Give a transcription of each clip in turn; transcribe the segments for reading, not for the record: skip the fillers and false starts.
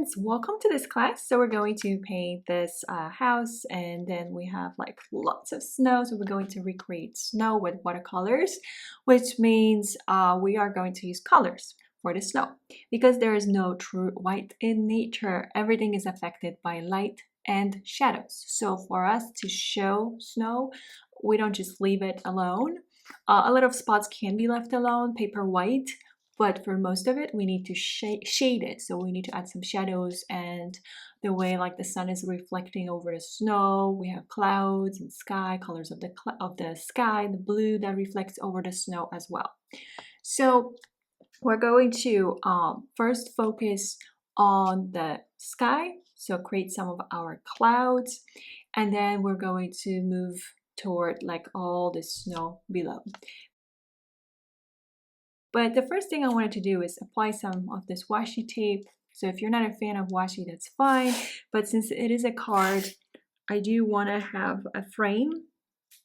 friends, welcome to this class. So we're going to paint this house, and then we have like lots of snow, so we're going to recreate snow with watercolors, which means we are going to use colors for the snow because there is no true white in nature. Everything is affected by light and shadows. So for us to show snow, we don't just leave it alone. A lot of spots can be left alone, paper white, but for most of it we need to shade it. So we need to add some shadows, and the way like the sun is reflecting over the snow, we have clouds and sky, colors of the sky, the blue that reflects over the snow as well. So we're going to first focus on the sky, so create some of our clouds, and then we're going to move toward like all the snow below. But the first thing I wanted to do is apply some of this washi tape. So if you're not a fan of washi, that's fine. But since it is a card, I do want to have a frame,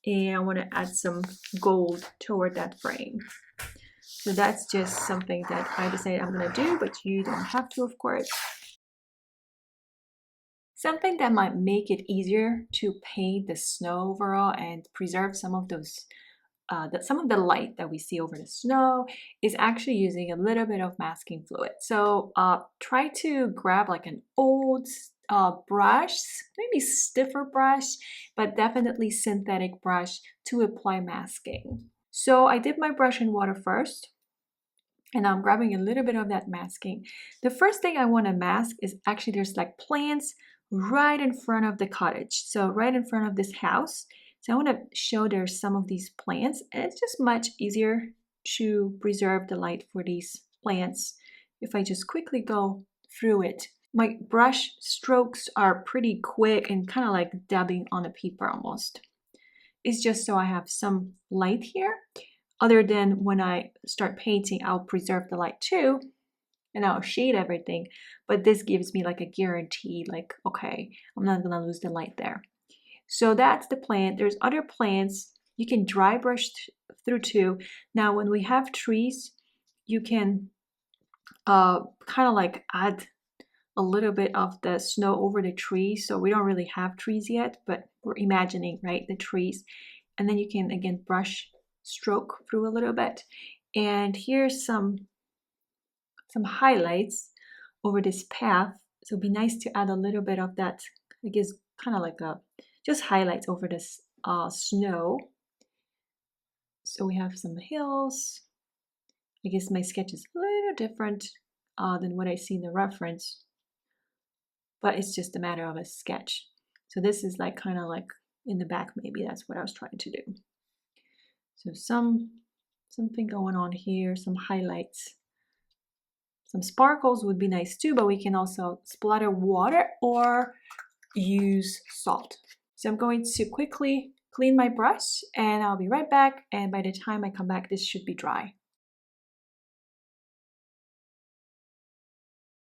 and I want to add some gold toward that frame. So that's just something that I decided I'm going to do, but you don't have to, of course. Something that might make it easier to paint the snow overall and preserve some of those some of the light that we see over the snow is actually using a little bit of masking fluid. So try to grab like an old brush, maybe stiffer brush, but definitely synthetic brush to apply masking. So I dip my brush in water first, and I'm grabbing a little bit of that masking. The first thing I want to mask is actually there's like plants right in front of the cottage, so right in front of this house. So I want to show there's some of these plants, and it's just much easier to preserve the light for these plants if I just quickly go through it. My brush strokes are pretty quick and kind of like dabbing on a paper almost. It's just so I have some light here. Other than when I start painting, I'll preserve the light too, and I'll shade everything. But this gives me like a guarantee, like, okay, I'm not gonna lose the light there. So that's the plant. There's other plants you can dry brush through too. Now when we have trees, you can kind of like add a little bit of the snow over the trees. So we don't really have trees yet, but we're imagining, right, the trees. And then you can again brush stroke through a little bit. And here's some highlights over this path. So it'd be nice to add a little bit of that, I guess, kind of like a just highlights over this snow. So we have some hills. I guess my sketch is a little different than what I see in the reference, but it's just a matter of a sketch. So this is like kind of like in the back, maybe that's what I was trying to do. So something going on here, some highlights. Some sparkles would be nice too, but we can also splatter water or use salt. So I'm going to quickly clean my brush, and I'll be right back, and by the time I come back, this should be dry.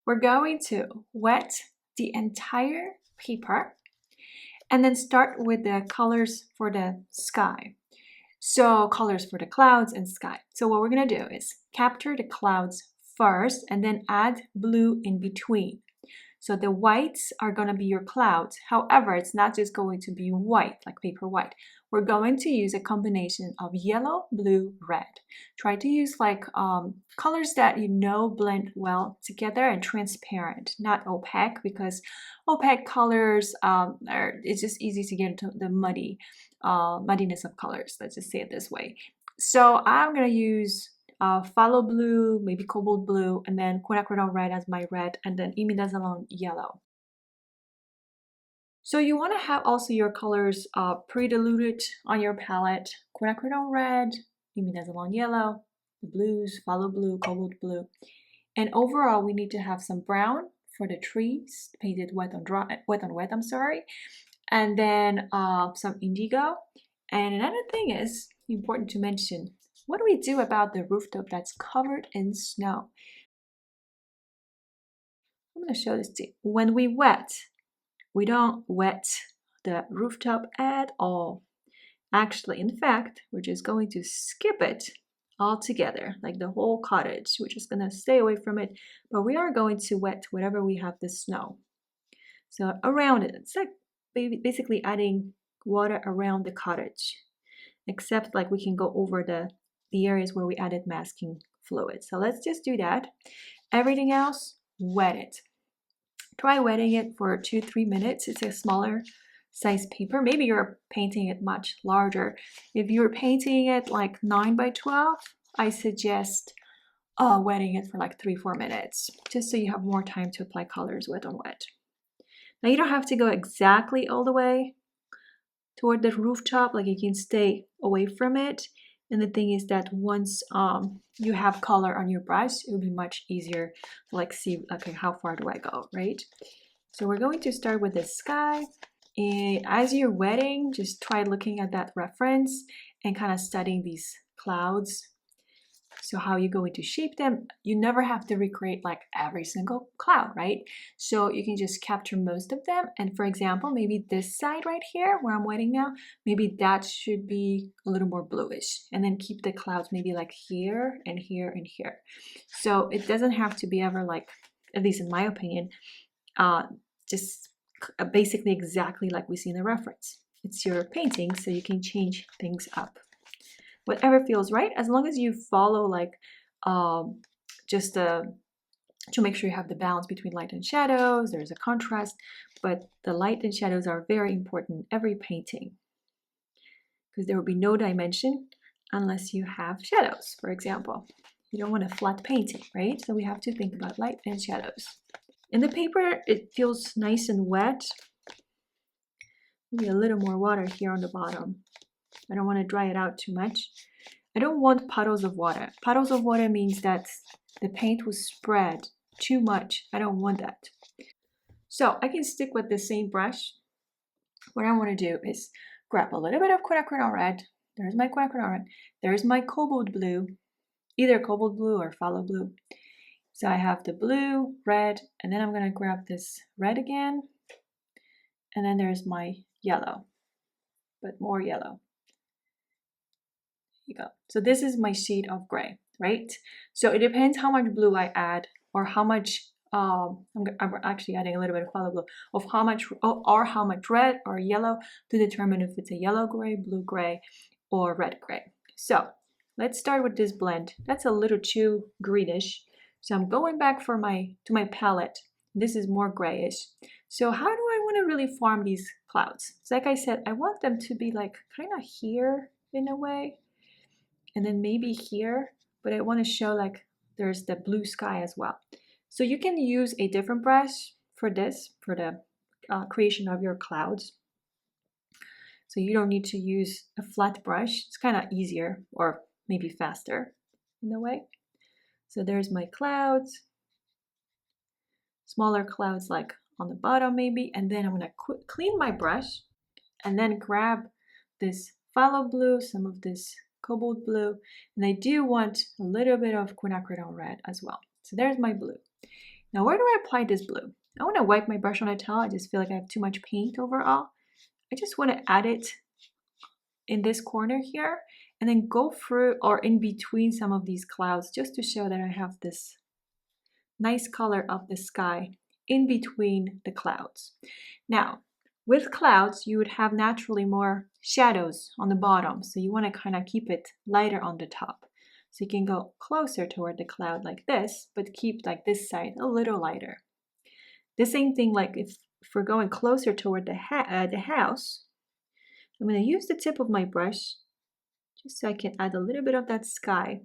We're going to wet the entire paper and then start with the colors for the sky. So colors for the clouds and sky. So what we're going to do is capture the clouds first and then add blue in between. So the whites are going to be your clouds. However, it's not just going to be white, like paper white. We're going to use a combination of yellow, blue, red. Try to use like colors that you know blend well together and transparent, not opaque, because opaque colors it's just easy to get into the muddiness of colors. Let's just say it this way. So I'm going to use phthalo blue, maybe cobalt blue, and then quinacridone red as my red, and then imidazolone yellow. So you want to have also your colors pre-diluted on your palette. Quinacridone red, imidazolone yellow, the blues, phthalo blue, cobalt blue. And overall, we need to have some brown for the trees, painted wet on wet, I'm sorry. And then some indigo. And another thing is important to mention, what do we do about the rooftop that's covered in snow? I'm going to show this to you. When we wet, we don't wet the rooftop at all. Actually, in fact, we're just going to skip it all together, like the whole cottage. We're just gonna stay away from it, but we are going to wet whatever we have the snow. So around it, it's like basically adding water around the cottage, except like we can go over the areas where we added masking fluid. So let's just do that. Everything else, wet it. Try wetting it for 2-3 minutes. It's a smaller size paper. Maybe you're painting it much larger. If you're painting it like 9 by 12, I suggest wetting it for like 3-4 minutes, just so you have more time to apply colors wet on wet. Now you don't have to go exactly all the way toward the rooftop, like you can stay away from it. And the thing is that once you have color on your brush, it will be much easier to like see, okay, how far do I go, right? So we're going to start with the sky. And as you're wetting, just try looking at that reference and kind of studying these clouds. So how you're going to shape them, you never have to recreate like every single cloud, right? So you can just capture most of them. And for example, maybe this side right here where I'm wetting now, maybe that should be a little more bluish, and then keep the clouds maybe like here and here and here. So it doesn't have to be ever like, at least in my opinion, just basically exactly like we see in the reference. It's your painting, so you can change things up. Whatever feels right, as long as you follow like just to make sure you have the balance between light and shadows, there's a contrast, but the light and shadows are very important in every painting, because there will be no dimension unless you have shadows, for example. You don't want a flat painting, right? So we have to think about light and shadows. In the paper, it feels nice and wet. Maybe a little more water here on the bottom. I don't want to dry it out too much. I don't want puddles of water. Puddles of water means that the paint will spread too much. I don't want that. So I can stick with the same brush. What I want to do is grab a little bit of quinacridone red. There's my quinacridone red. There's my cobalt blue, either cobalt blue or phthalo blue. So I have the blue, red, and then I'm going to grab this red again. And then there's my yellow, but more yellow. You go. So this is my shade of gray, right? So it depends how much blue I add, or how much I'm actually adding a little bit of phthalo blue, of how much or how much red or yellow to determine if it's a yellow gray, blue gray, or red gray. So let's start with this blend. That's a little too greenish, so I'm going back to my palette. This is more grayish. So how do I want to really form these clouds? So like I said, I want them to be like kind of here in a way, and then maybe here, but I want to show like there's the blue sky as well. So you can use a different brush for this, for the creation of your clouds. So you don't need to use a flat brush. It's kind of easier, or maybe faster in a way. So there's my clouds, smaller clouds like on the bottom maybe, and then I'm going to clean my brush and then grab this phthalo blue, some of this cobalt blue, and I do want a little bit of quinacridone red as well. So there's my blue. Now where do I apply this blue? I want to wipe my brush on a towel. I just feel like I have too much paint overall. I just want to add it in this corner here, and then go through or in between some of these clouds, just to show that I have this nice color of the sky in between the clouds. Now, with clouds, you would have naturally more shadows on the bottom, so you want to kind of keep it lighter on the top. So you can go closer toward the cloud like this, but keep like this side a little lighter. The same thing like if we're going closer toward the house, I'm going to use the tip of my brush just so I can add a little bit of that sky.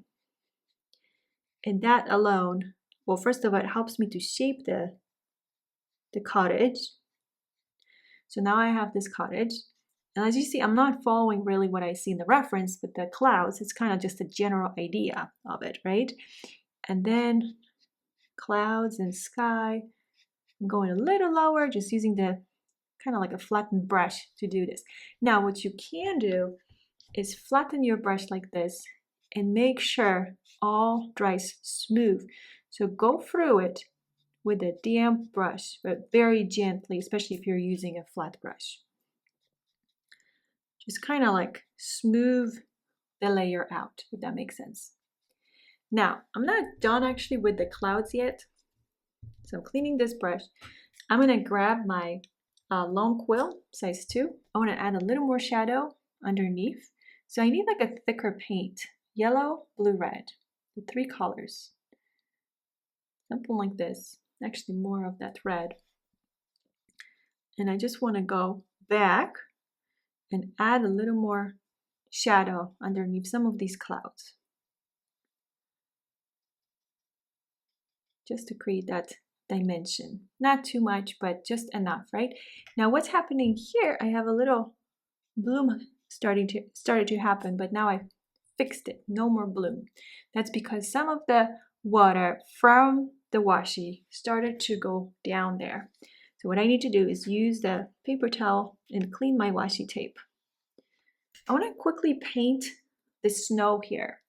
And that alone, well, first of all, it helps me to shape the cottage. So now I have this cottage. And as you see, I'm not following really what I see in the reference, but the clouds, it's kind of just a general idea of it, right? And then clouds and sky. I'm going a little lower, just using the kind of like a flattened brush to do this. Now, what you can do is flatten your brush like this and make sure all dries smooth. So go through it with a damp brush, but very gently, especially if you're using a flat brush. Just kind of like smooth the layer out, if that makes sense. Now, I'm not done actually with the clouds yet. So I'm cleaning this brush. I'm gonna grab my long quill, size 2. I wanna add a little more shadow underneath. So I need like a thicker paint, yellow, blue, red, the 3 colors. Something like this, actually more of that red. And I just wanna go back and add a little more shadow underneath some of these clouds. Just to create that dimension. Not too much, but just enough, right? Now what's happening here, I have a little bloom started to happen, but now I fixed it. No more bloom. That's because some of the water from the washi started to go down there. So what I need to do is use the paper towel and clean my washi tape. I want to quickly paint the snow here.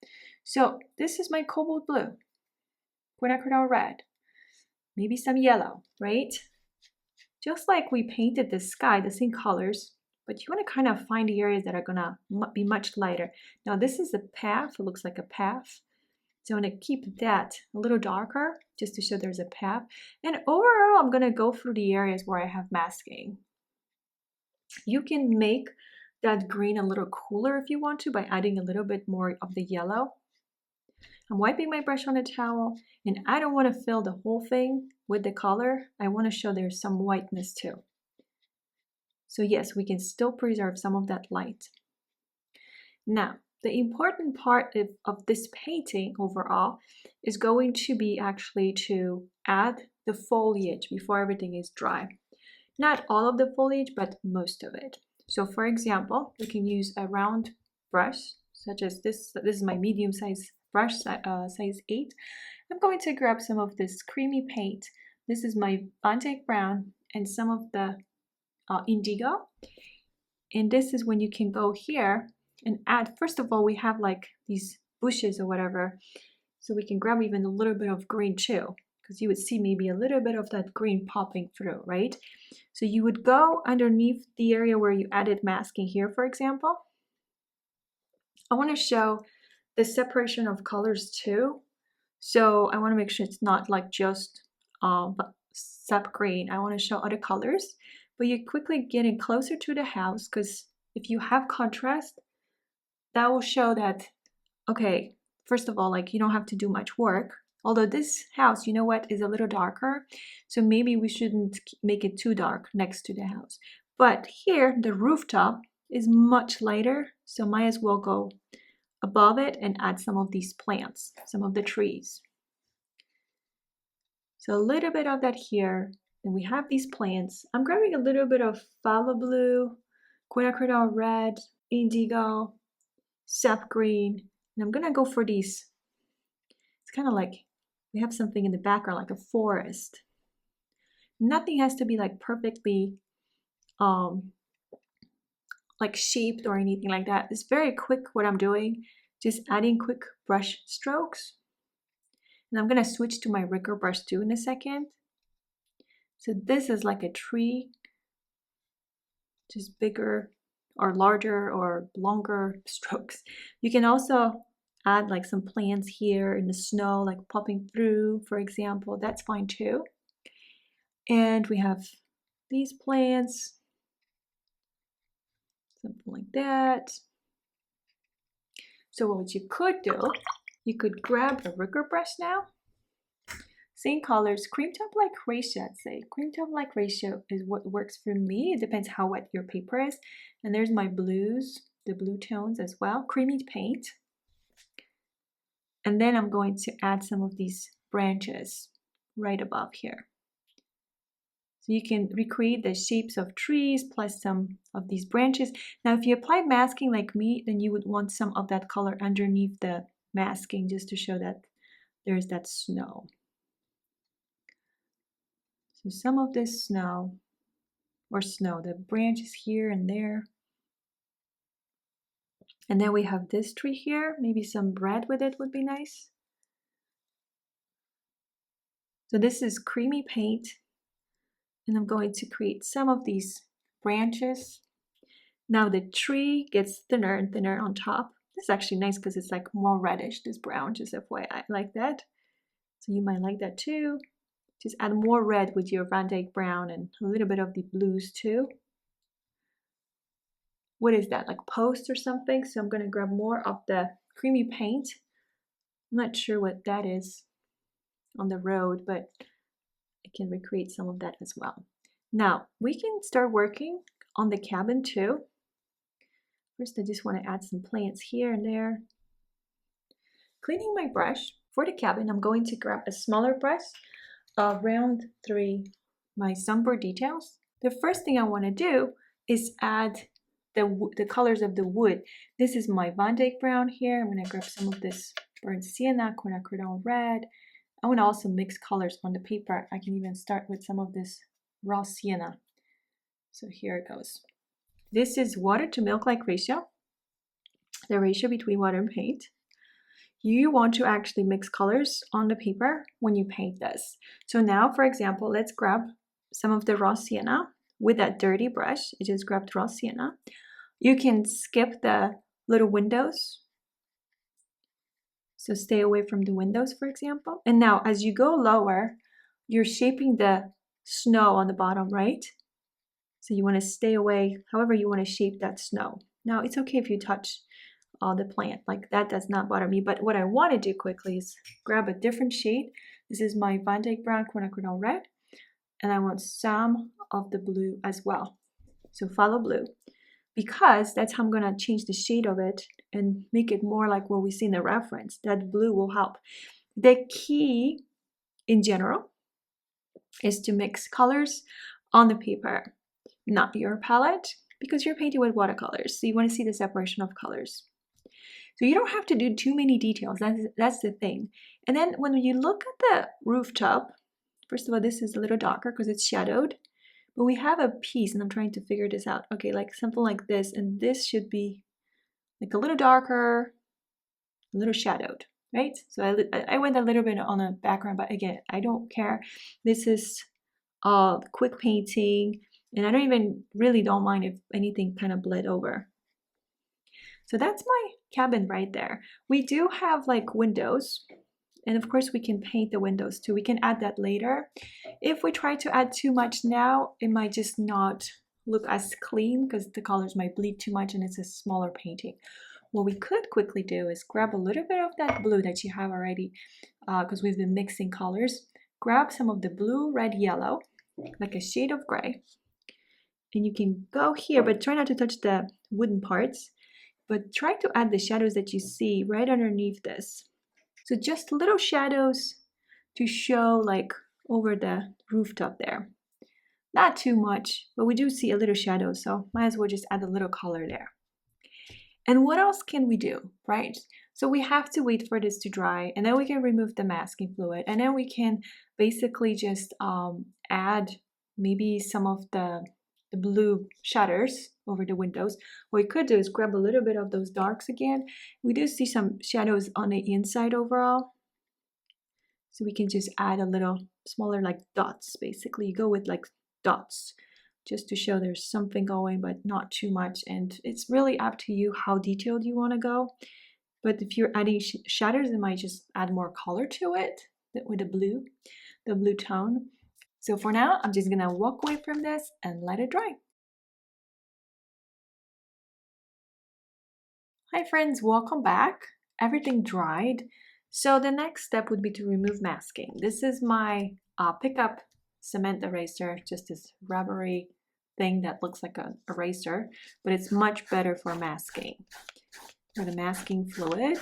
So this is my cobalt blue, quinacridone red, maybe some yellow, right? Just like we painted the sky, the same colors, but you want to kind of find the areas that are gonna be much lighter. Now this is a path, it looks like a path. So I'm gonna keep that a little darker just to show there's a path. And overall, I'm gonna go through the areas where I have masking. You can make that green a little cooler if you want to by adding a little bit more of the yellow. I'm wiping my brush on a towel, and I don't want to fill the whole thing with the color. I want to show there's some whiteness too. So yes, we can still preserve some of that light. Now, the important part of this painting overall is going to be actually to add the foliage before everything is dry. Not all of the foliage, but most of it. So for example, we can use a round brush, such as this. This is my medium size brush, size 8. I'm going to grab some of this creamy paint. This is my Bonteak brown and some of the indigo. And this is when you can go here and add, first of all, we have like these bushes or whatever. So we can grab even a little bit of green too, because you would see maybe a little bit of that green popping through, right? So you would go underneath the area where you added masking here, for example. I want to show the separation of colors too. So I want to make sure it's not like just sap green. I want to show other colors, but you're quickly getting closer to the house because if you have contrast, that will show that, okay, first of all, like you don't have to do much work. Although this house, you know what, is a little darker. So maybe we shouldn't make it too dark next to the house. But here, the rooftop is much lighter. So might as well go above it and add some of these plants, some of the trees. So a little bit of that here. Then we have these plants. I'm grabbing a little bit of phthalo blue, quinacridone red, indigo, sap green. And I'm gonna go for these. It's kind of like we have something in the background, like a forest. Nothing has to be like perfectly like shaped or anything like that. It's very quick what I'm doing, just adding quick brush strokes. And I'm gonna switch to my rigger brush too in a second. So this is like a tree, just bigger or larger or longer strokes. You can also add like some plants here in the snow, like popping through, for example. That's fine too. And we have these plants, something like that. So what you could do, you could grab a rigger brush now. Same colors, cream taupe like ratio, I'd say. Cream taupe like ratio is what works for me. It depends how wet your paper is. And there's my blues, the blue tones as well. Creamy paint. And then I'm going to add some of these branches right above here. So you can recreate the shapes of trees plus some of these branches. Now, if you apply masking like me, then you would want some of that color underneath the masking just to show that there's that snow. So some of this snow, the branches here and there. And then we have this tree here, maybe some red with it would be nice. So this is creamy paint. And I'm going to create some of these branches. Now the tree gets thinner and thinner on top. This is actually nice because it's like more reddish, this brown, just FYI, like that. So you might like that too. Just add more red with your Van Dyke brown and a little bit of the blues too. What is that, like post or something? So I'm gonna grab more of the creamy paint. I'm not sure what that is on the road, but I can recreate some of that as well. Now we can start working on the cabin too. First, I just want to add some plants here and there. Cleaning my brush for the cabin, I'm going to grab a smaller brush, round 3, my sunboard details. The first thing I want to do is add the colors of the wood. This is my Van Dyke brown here. I'm going to grab some of this burnt sienna, quinacridone red. I want to also mix colors on the paper. I can even start with some of this raw sienna. So here it goes. This is water to milk-like ratio, the ratio between water and paint. You want to actually mix colors on the paper when you paint this. So now, for example, let's grab some of the raw sienna with that dirty brush. I just grabbed raw sienna. You can skip the little windows. So stay away from the windows, for example. And now as you go lower, you're shaping the snow on the bottom, right? So you want to stay away, however you want to shape that snow. Now it's okay if you touch the plant, like that does not bother me. But what I want to do quickly is grab a different shade. This is my Van Dyke brown quinacridone red, and I want some of the blue as well. So follow blue, because that's how I'm gonna change the shade of it and make it more like what we see in the reference. That blue will help. The key in general is to mix colors on the paper, not your palette, because you're painting with watercolors. So you want to see the separation of colors. So you don't have to do too many details. That's the thing. And then when you look at the rooftop, first of all, this is a little darker because it's shadowed. But we have a piece, and I'm trying to figure this out. Okay, like something like this, and this should be like a little darker, a little shadowed, right? So I went a little bit on a background, but again, I don't care. This is quick painting, and I don't mind if anything kind of bled over. So that's my cabin right there. We do have like windows, and of course we can paint the windows too. We can add that later. If we try to add too much now, it might just not look as clean because the colors might bleed too much and it's a smaller painting. What we could quickly do is grab a little bit of that blue that you have already, because we've been mixing colors. Grab some of the blue, red, yellow, like a shade of gray. And you can go here, but try not to touch the wooden parts. But try to add the shadows that you see right underneath this. So just little shadows to show like over the rooftop there. Not too much, but we do see a little shadow, so might as well just add a little color there. And what else can we do, right? So we have to wait for this to dry, and then we can remove the masking fluid, and then we can basically just add maybe some of the blue shutters over the windows. What we could do is grab a little bit of those darks again. We do see some shadows on the inside overall. So we can just add a little smaller like dots, basically. You go with like dots just to show there's something going, but not too much. And it's really up to you how detailed you want to go. But if you're adding shadows, it might just add more color to it with the blue tone. So for now, I'm just gonna walk away from this and let it dry. Hi friends, welcome back. Everything dried. So the next step would be to remove masking. This is my pickup cement eraser, just this rubbery thing that looks like an eraser, but it's much better for masking. For the masking fluid.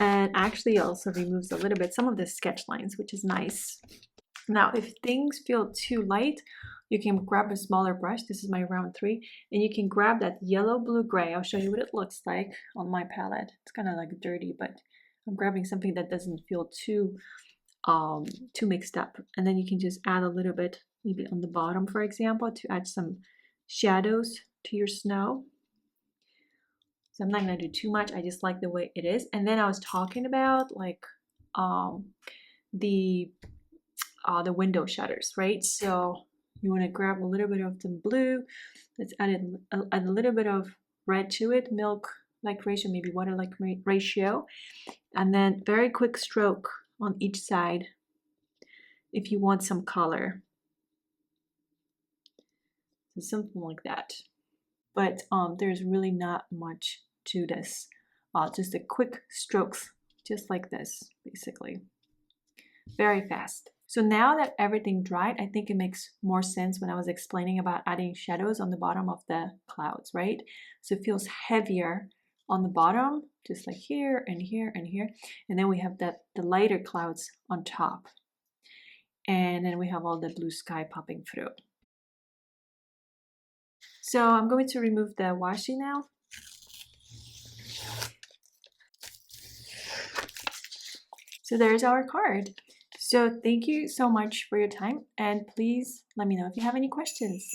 And actually also removes a little bit some of the sketch lines, which is nice. Now, if things feel too light, you can grab a smaller brush. This is my round 3, and you can grab that yellow, blue, gray. I'll show you what it looks like on my palette. It's kind of like dirty, but I'm grabbing something that doesn't feel too mixed up. And then you can just add a little bit, maybe on the bottom, for example, to add some shadows to your snow. So I'm not gonna do too much. I just like the way it is. And then I was talking about like the window shutters, right? So you want to grab a little bit of the blue. Let's add a little bit of red to it, milk-like ratio, maybe water-like ratio, and then very quick stroke on each side if you want some color. So something like that. But there's really not much to this. Just a quick strokes, just like this, basically. Very fast. So now that everything dried, I think it makes more sense when I was explaining about adding shadows on the bottom of the clouds, right? So it feels heavier on the bottom, just like here and here and here. And then we have the lighter clouds on top. And then we have all the blue sky popping through. So I'm going to remove the washi now. So there's our card. So thank you so much for your time, and please let me know if you have any questions.